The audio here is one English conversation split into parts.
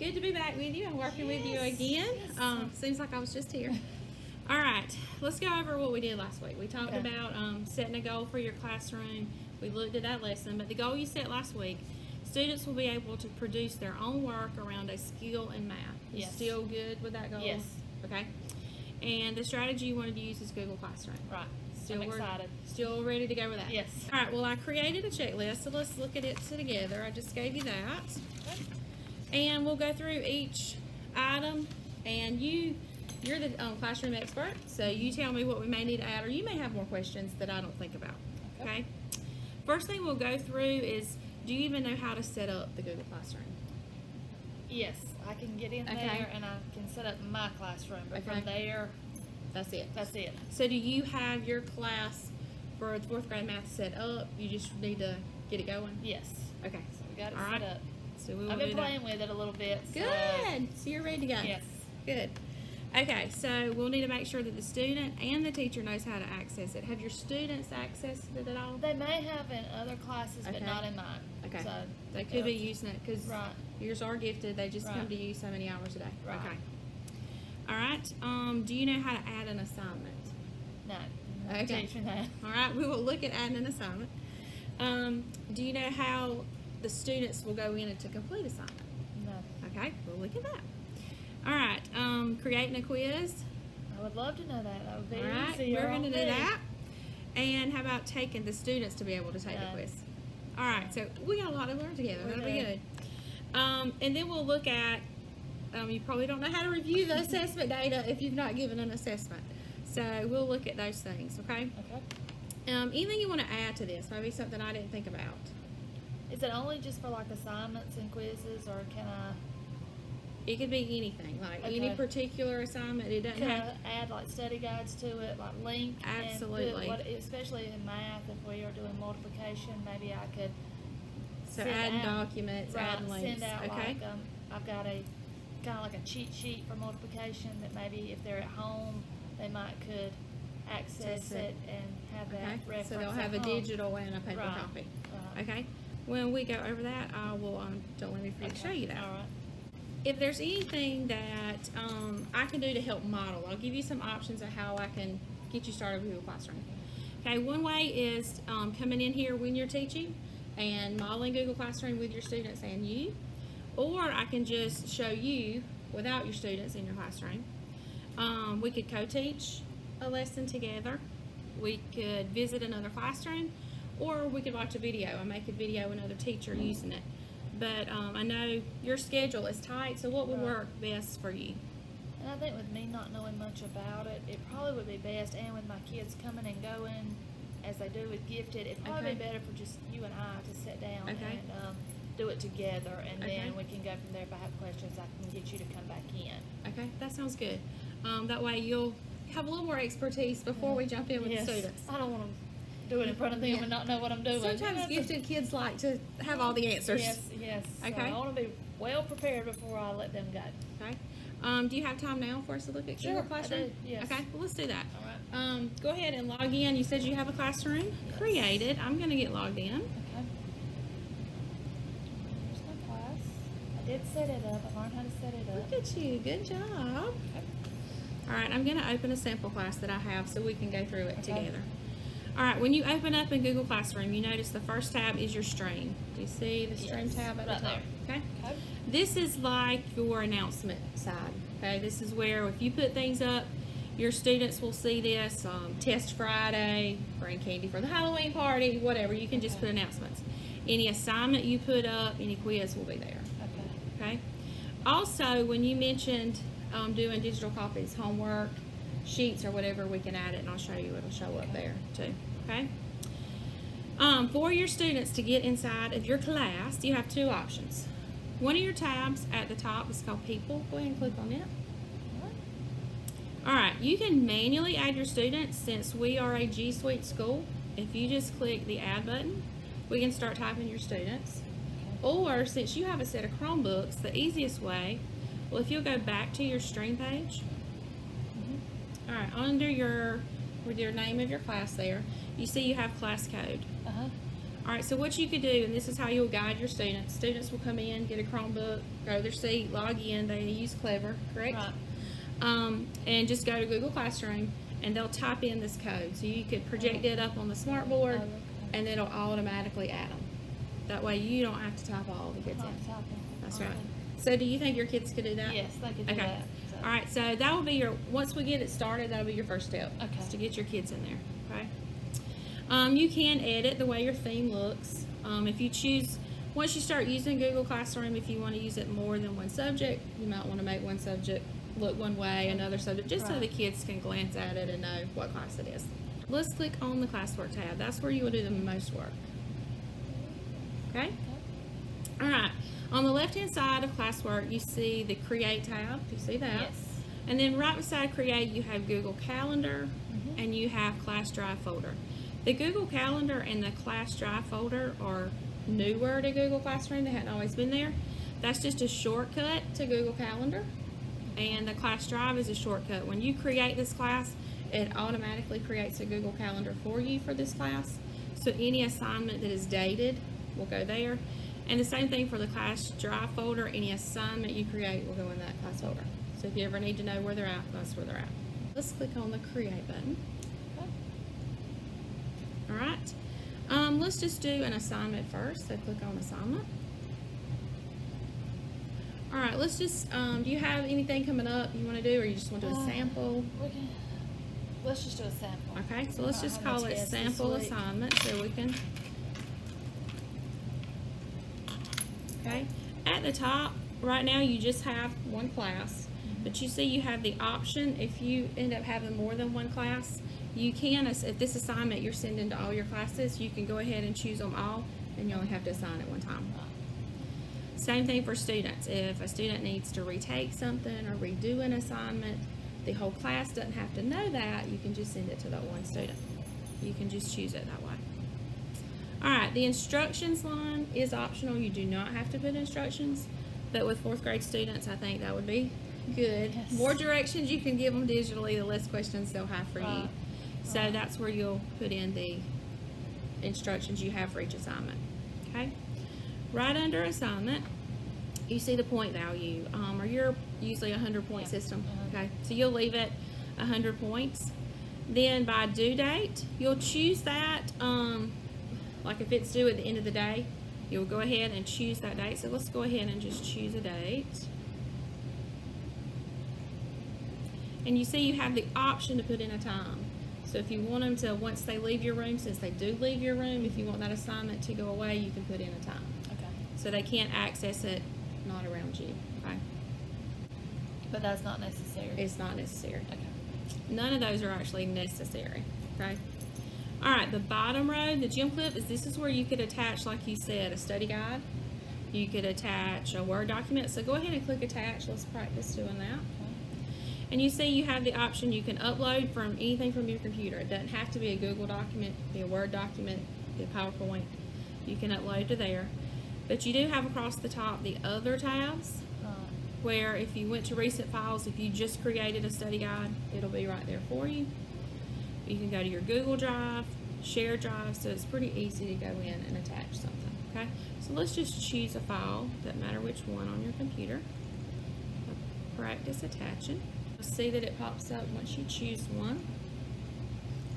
Good to be back with you and working with you again. Seems like I was just here. All right, let's go over what we did last week. We talked about setting a goal for your classroom. We looked at that lesson, but the goal you set last week, students will be able to produce their own work around a skill in math. You still good with that goal? Yes. Okay. And the strategy you wanted to use is Google Classroom. Right. Still I'm excited. Still ready to go with that? Yes. All right, well, I created a checklist, so let's look at it together. I just gave you that. Okay. And we'll go through each item, and you're the classroom expert, so you tell me what we may need to add, or you may have more questions that I don't think about. Okay? First thing we'll go through is, do you even know how to set up the Google Classroom? Yes, I can get in there and I can set up my classroom, but from there, that's it. That's it. So do you have your class for the 4th grade math set up? You just need to get it going? Yes. Okay. So we got it All set right. up. So we will I've been playing with it a little bit. Good. So you're ready to go? Yes. Good. Okay, so we'll need to make sure that the student and the teacher knows how to access it. Have your students accessed it at all? They may have in other classes, but not in mine. Okay. So they could be using it because yours are gifted. They just come to you so many hours a day. Right. Okay. All right. Do you know how to add an assignment? No. Okay. Teach me that. All right. We will look at adding an assignment. Do you know how the students will go in to complete assignment? No. Okay. We'll look at that. All right. Creating a quiz. I would love to know that. That would be All right. easy. We're going to do that. And how about taking the students to be able to take the quiz? All right. So we got a lot to learn together. That'll be good. And then we'll look at, you probably don't know how to review the assessment data if you've not given an assessment. So we'll look at those things, okay? Okay. Anything you want to add to this? Maybe something I didn't think about. Is it only just for like assignments and quizzes, or can I? It could be anything, like any particular assignment. It doesn't Can have. I add like study guides to it, like link? Absolutely. And especially in math, if we are doing multiplication, maybe I could. So add documents, add links. Send out okay. like I've got a kind of like a cheat sheet for multiplication that maybe if they're at home, they could access it and have that reference. So they'll have a digital and a paper copy. Okay. When we go over that, I will. Don't let me forget to show you that. All right. If there's anything that I can do to help model, I'll give you some options of how I can get you started with Google Classroom. Okay, one way is coming in here when you're teaching and modeling Google Classroom with your students and you, or I can just show you without your students in your classroom. We could co-teach a lesson together. We could visit another classroom, or we could watch a video and make a video with another teacher using it. But I know your schedule is tight, so what would work best for you? And I think with me not knowing much about it, it probably would be best, and with my kids coming and going as they do with gifted, it'd probably be better for just you and I to sit down and do it together, and then we can go from there. If I have questions, I can get you to come back in. Okay, that sounds good. That way you'll have a little more expertise before we jump in with the students. I don't want to do it in front of them and not know what I'm doing. Sometimes gifted kids like to have all the answers. Yes. Okay. So I want to be well prepared before I let them go. Okay. Do you have time now for us to look at Google Classroom? I do, yes. Okay, well, let's do that. All right. Go ahead and log in. You said you have a classroom created. I'm going to get logged in. Okay. Here's my class. I did set it up. I learned how to set it up. Look at you. Good job. Okay. All right, I'm going to open a sample class that I have so we can go through it together. All right, when you open up in Google Classroom, you notice the first tab is your stream. Do you see the stream tab at the top? There. Okay. This is like your announcement side. Okay, this is where if you put things up, your students will see this. Test Friday, bring candy for the Halloween party, whatever. You can just put announcements. Any assignment you put up, any quiz will be there. Okay. Also, when you mentioned doing digital copies, homework, sheets, or whatever, we can add it, and I'll show you. It'll show up there too. Okay. For your students to get inside of your class, you have two options. One of your tabs at the top is called People. Go ahead and click on it. All right, you can manually add your students since we are a G Suite school. If you just click the Add button, we can start typing your students. Or since you have a set of Chromebooks, the easiest way, well, if you'll go back to your stream page. All right, under with your name of your class there, you see you have class code. All right, so what you could do, and this is how you'll guide your students. Students will come in, get a Chromebook, go to their seat, log in. They use Clever, correct? Right. And just go to Google Classroom, and they'll type in this code. So you could project it up on the smart board, Oh, okay. and it'll automatically add them. That way you don't have to type all the kids Not in. typing. That's Okay. right. So do you think your kids could do that? Yes, they could do Okay. that. So. All right, so that will be your, once we get it started, that'll be your first step. Okay. Is to get your kids in there, okay? You can edit the way your theme looks. If you choose, once you start using Google Classroom, if you want to use it more than one subject, you might want to make one subject look one way, another subject, just so Right. the kids can glance at it and know what class it is. Let's click on the classwork tab. That's where you will do the most work. Okay? Okay. All right. On the left-hand side of classwork, you see the Create tab. Do you see that? Yes. And then right beside Create, you have Google Calendar, Mhm. and you have Class Drive folder. The Google Calendar and the Class Drive folder are newer to Google Classroom. They hadn't always been there. That's just a shortcut to Google Calendar, and the Class Drive is a shortcut. When you create this class, it automatically creates a Google Calendar for you for this class. So any assignment that is dated will go there. And the same thing for the Class Drive folder. Any assignment you create will go in that class folder. So if you ever need to know where they're at, that's where they're at. Let's click on the Create button. Okay. All right. Let's just do an assignment first. So click on Assignment. All right. Let's just, do you have anything coming up you want to do, or you just want to do a sample? Let's just do a sample. Okay. So let's Not just have call a it test this Sample week. Assignment so we can. Okay. At the top, right now you just have one class, but you see you have the option if you end up having more than one class, you can, if this assignment you're sending to all your classes, you can go ahead and choose them all, and you only have to assign it one time. Same thing for students. If a student needs to retake something or redo an assignment, the whole class doesn't have to know that. You can just send it to that one student. You can just choose it that way. All right, the instructions line is optional. You do not have to put instructions, but with 4th grade students, I think that would be good. Yes. More directions you can give them digitally, the less questions they'll have for you. Right. So Right. that's where you'll put in the instructions you have for each assignment. Okay? Right under assignment, you see the point value, or you're usually a 100-point Yeah. system. Uh-huh. Okay? So you'll leave it 100 points. Then by due date, you'll choose that, like if it's due at the end of the day, you'll go ahead and choose that date. So let's go ahead and just choose a date. And you see you have the option to put in a time. So if you want them to, once they leave your room, since they do leave your room, if you want that assignment to go away, you can put in a time. Okay. So they can't access it not around you. Okay? But that's not necessary. It's not necessary. Okay. None of those are actually necessary. Okay? All right, the bottom row, the gym clip, this is where you could attach, like you said, a study guide. You could attach a Word document. So go ahead and click attach. Let's practice doing that. And you see you have the option you can upload from anything from your computer. It doesn't have to be a Google document, be a Word document, be a PowerPoint. You can upload to there. But you do have across the top the other tabs, where if you went to recent files, if you just created a study guide, it'll be right there for you. You can go to your Google Drive, Share Drive, so it's pretty easy to go in and attach something, okay? So let's just choose a file, doesn't matter which one on your computer. Practice attaching. You'll see that it pops up once you choose one.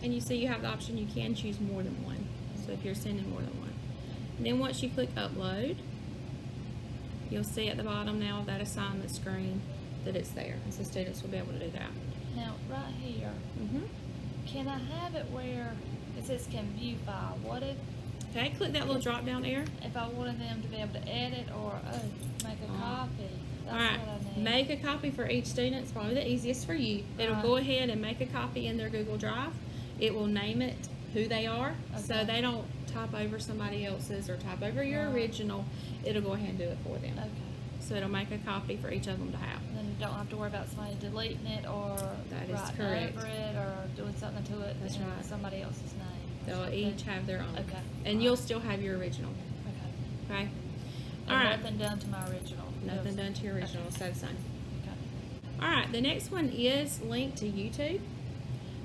And you see you have the option you can choose more than one, so if you're sending more than one. And then once you click upload, you'll see at the bottom now of that assignment screen that it's there. And so students will be able to do that. Now, right here, can I have it where it says can view file? What if Okay, click that little drop down there. I wanted them to be able to edit or make a copy? That's All right, what I need. make a copy for each student. It's probably the easiest for you. It'll go ahead and make a copy in their Google Drive. It will name it who they are, so Okay. they don't type over somebody else's or type over your Right. original. It'll go ahead and do it for them. Okay. So it'll make a copy for each of them to have. And then you don't have to worry about somebody deleting it or That is writing correct. over it or doing something to it That's in right. somebody else's name. or They'll something. each have their own. Okay. And you'll still have your original. Okay. Okay? And All right. nothing done to my original. Nothing Just- done to your original. Okay. Stay the same. Okay. All right, the next one is linked to YouTube.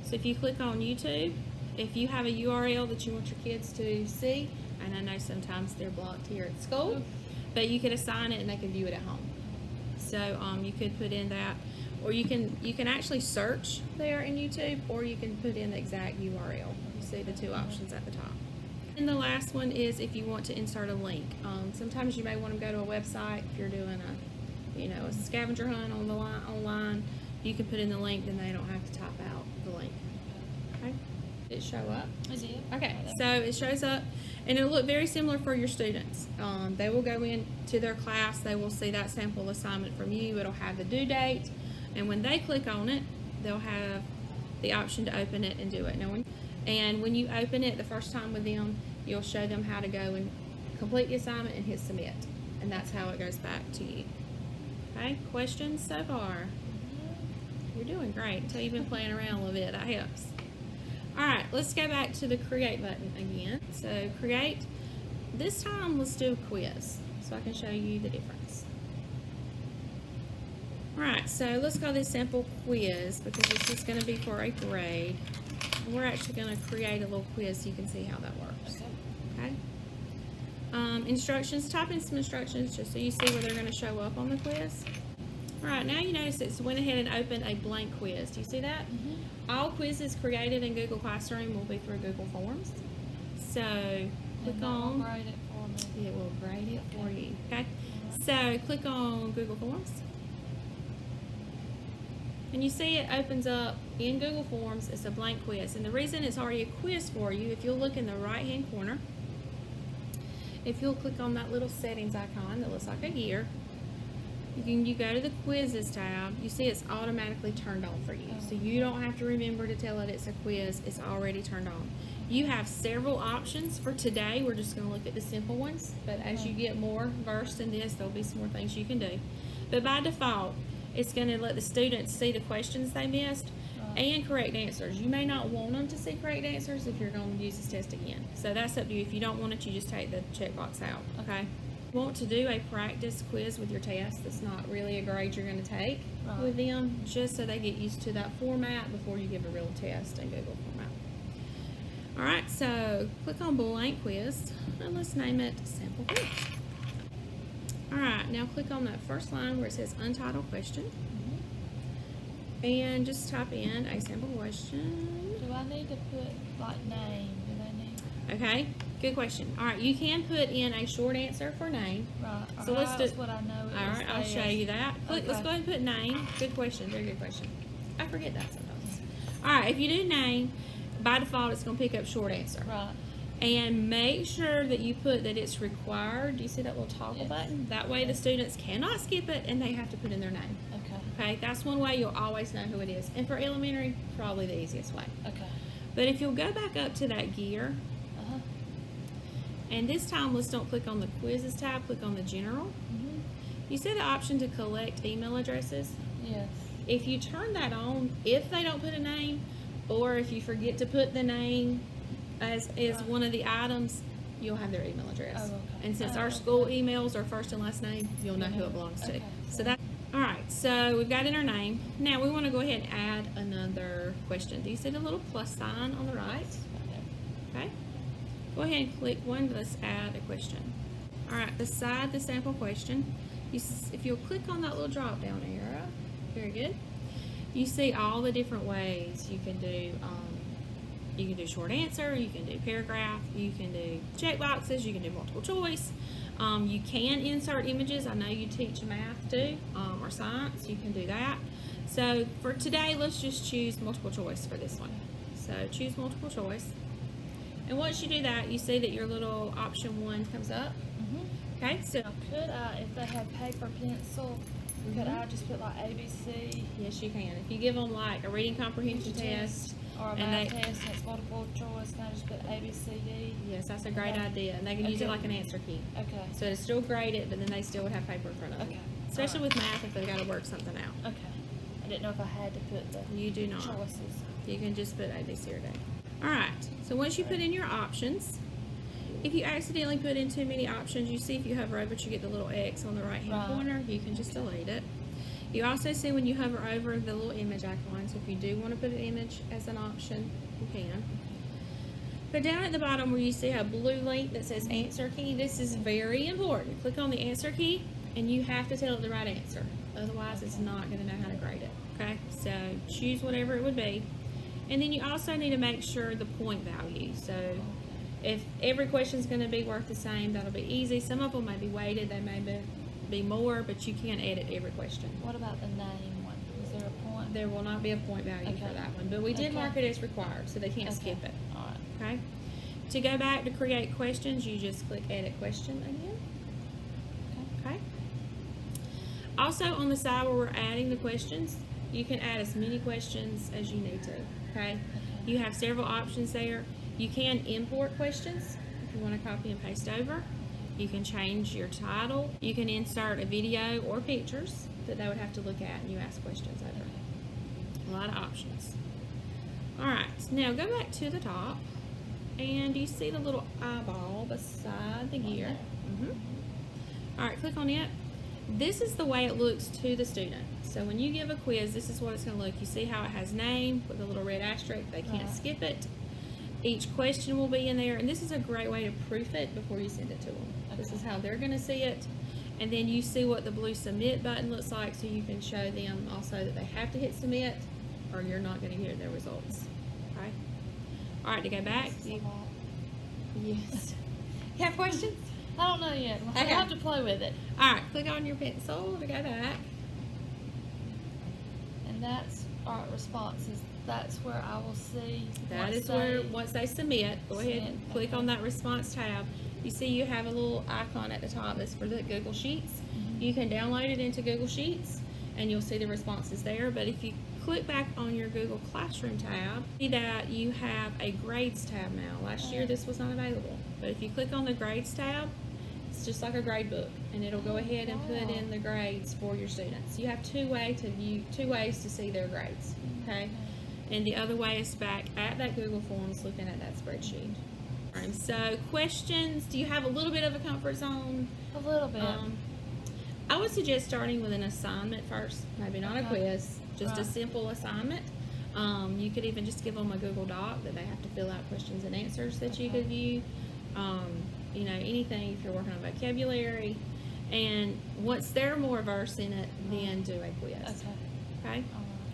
So if you click on YouTube, if you have a URL that you want your kids to see, And I know sometimes they're blocked here at school, but you could assign it and they could view it at home. So you could put in that, or you can actually search there in YouTube, or you can put in the exact URL. You see the two options at the top. And the last one is if you want to insert a link. Sometimes you may want to go to a website if you're doing a scavenger hunt on the online. You can put in the link, then they don't have to type out the link. Okay, it show up. I did. Okay, so it shows up, and it'll look very similar for your students. They will go into their class, they will see that sample assignment from you. It'll have the due date, and when they click on it, they'll have the option to open it and do it. Now, when you open it the first time with them, you'll show them how to go and complete the assignment and hit submit, and that's how it goes back to you. Okay, questions so far? You're doing great until you've been playing around a little bit. That helps. Alright, let's go back to the create button again. So create. This time let's do a quiz so I can show you the difference. Alright, so let's call this sample quiz because this is going to be for a grade. We're actually going to create a little quiz so you can see how that works. Okay? Instructions. Type in some instructions just so you see where they're going to show up on the quiz. Alright, now you notice it's went ahead and opened a blank quiz. Do you see that? All quizzes created in Google Classroom will be through Google Forms. So click on. Grade it for me. It will grade it for you. Okay. So click on Google Forms. And you see it opens up in Google Forms. It's a blank quiz. And the reason it's already a quiz for you, if you'll look in the right hand corner, if you'll click on that little settings icon that looks like a gear, you go to the quizzes tab, you see it's automatically turned on for you. So you don't have to remember to tell it it's a quiz, it's already turned on. You have several options for today. We're just going to look at the simple ones, but as you get more versed in this, there'll be some more things you can do. But by default, it's going to let the students see the questions they missed and correct answers. You may not want them to see correct answers if you're going to use this test again. So that's up to you. If you don't want it, you just take the checkbox out, okay? Want to do a practice quiz with your test that's not really a grade you're going to take with them, just so they get used to that format before you give a real test in Google format. Alright, so click on blank quiz and let's name it sample quiz. Alright, now click on that first line where it says untitled question and just type in a sample question. Do I need to put like name? Do they need? Okay, good question. Alright, you can put in a short answer for name. Right. So let's do. That's what I know. Alright, I'll show you that. Click, let's Okay. go ahead and put name. Good question. Very good question. I forget that sometimes. Alright, if you do name, by default it's going to pick up short answer. Right. And make sure that you put that it's required. Do you see that little toggle button? That way the students cannot skip it and they have to put in their name. Okay. Okay, that's one way you'll always know who it is. And for elementary, probably the easiest way. Okay. But if you'll go back up to that gear, and this time let's don't click on the quizzes tab, click on the general. You see the option to collect email addresses? Yes. If you turn that on, if they don't put a name, or if you forget to put the name as one of the items, you'll have their email address. Oh, okay. And since our school emails are first and last name, you'll know who it belongs to. Okay. So that. All right, so we've got in our name. Now we want to go ahead and add another question. Do you see the little plus sign on the right? Okay. Go ahead and click one. Let's add a question. All right, beside the sample question, if you'll click on that little drop down arrow, very good. You see all the different ways you can do. You can do short answer, you can do paragraph, you can do check boxes, you can do multiple choice. You can insert images. I know you teach math too, or science. You can do that. So for today, let's just choose multiple choice for this one. So choose multiple choice. And once you do that, you see that your little option 1 comes up. Okay, so could I, if they have paper, pencil, could I just put like ABC? Yes, you can. If you give them like a reading comprehension test, or a and math test and it's multiple choice, can I just put ABCD? yes, that's a great idea. And they can use it like an answer key. Okay. So it's still grade it, but then they still would have paper in front of them. Okay. Especially with math if they've got to work something out. Okay. I didn't know if I had to put the You do not. choices. You can just put A, B, C, or D. Alright, so once you put in your options, if you accidentally put in too many options, you see if you hover over it, you get the little X on the right hand corner. You can just delete it. You also see when you hover over the little image icon, so if you do want to put an image as an option, you can. But down at the bottom where you see a blue link that says answer key, this is very important. Click on the answer key and you have to tell it the right answer. Otherwise, it's not going to know how to grade it. Okay, so choose whatever it would be. And then you also need to make sure the point value. So if every question is going to be worth the same, that'll be easy. Some of them may be weighted, they may be more, but you can't edit every question. What about the name one? Is there a point? There will not be a point value for that one, but we did mark it as required, so they can't skip it. All right. Okay. To go back to create questions, you just click Edit Question again. Okay. Also, on the side where we're adding the questions, you can add as many questions as you need to. Okay. You have several options there. You can import questions if you want to copy and paste over. You can change your title. You can insert a video or pictures that they would have to look at and you ask questions over. A lot of options. Alright, now go back to the top and you see the little eyeball beside the gear. Alright, click on it. This is the way it looks to the student. So when you give a quiz, this is what it's going to look. You see how it has name with a little red asterisk. They can't skip it. Each question will be in there, and this is a great way to proof it before you send it to them. This is how they're going to see it. And then you see what the blue submit button looks like, so you can show them also that they have to hit submit or you're not going to get their results. Okay? All right, to go back. Yes. You have questions? I don't know yet. I have to play with it. All right, click on your pencil to go back. And that's our responses. That's where I will see. That is where, once they submit, go ahead and click on that response tab. You see you have a little icon at the top that's for the Google Sheets. You can download it into Google Sheets and you'll see the responses there. But if you click back on your Google Classroom tab, see that you have a Grades tab now. Last year this was not available. But if you click on the Grades tab, it's just like a grade book, and it'll go ahead and put in the grades for your students. You have two ways to see their grades. Okay? And the other way is back at that Google Forms looking at that spreadsheet. So questions, do you have a little bit of a comfort zone? A little bit. I would suggest starting with an assignment first, maybe not a quiz, just a simple assignment. You could even just give them a Google Doc that they have to fill out questions and answers that you could view. You know, anything if you're working on vocabulary. And once they're more versed in it, then do a quiz. Okay?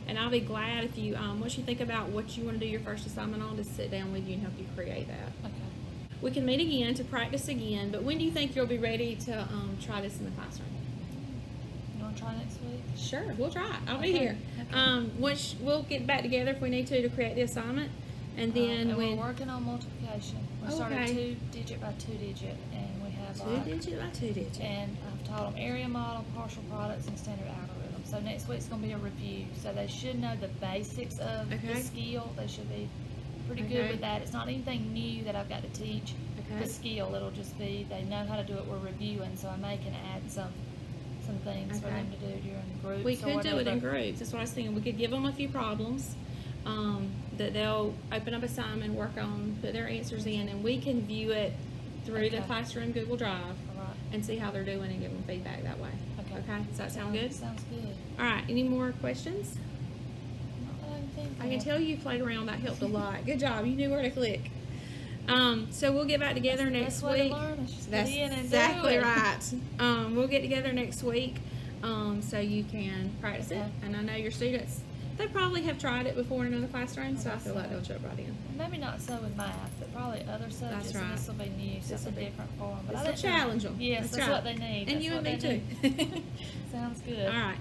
And I'll be glad if you, once you think about what you want to do your first assignment on, to sit down with you and help you create that. We can meet again to practice again, but when do you think you'll be ready to try this in the classroom? You want to try next week? Sure, we'll try it. I'll be here. Once we'll get back together if we need to create the assignment. And then and we're working on multiplication. We started 2 digit by 2 digit, and we have 2 digit by 2 digit. And I've taught them area model, partial products, and standard algorithm. So next week's going to be a review. So they should know the basics of the skill. They should be pretty good with that. It's not anything new that I've got to teach. The skill, it'll just be they know how to do it. We're reviewing, so I may can add some things for them to do during groups. We could do it in groups. That's what I was thinking. We could give them a few problems. That they'll open up assignment, work on, put their answers in, and we can view it through the Classroom Google Drive and see how they're doing and give them feedback that way. Okay? Does that sound good? Sounds good. All right. Any more questions? I can tell you played around. That helped a lot. Good job. You knew where to click. So we'll get back together next week. That's exactly right. We'll get together next week so you can practice it. And I know your students, they probably have tried it before in another classroom, so I feel like they'll jump right in. Maybe not so with math, but probably other subjects. That's right. This will be new, so it's a different form. But It's a challenge them. Yes, that's what they need. And you and me too. Sounds good. All right.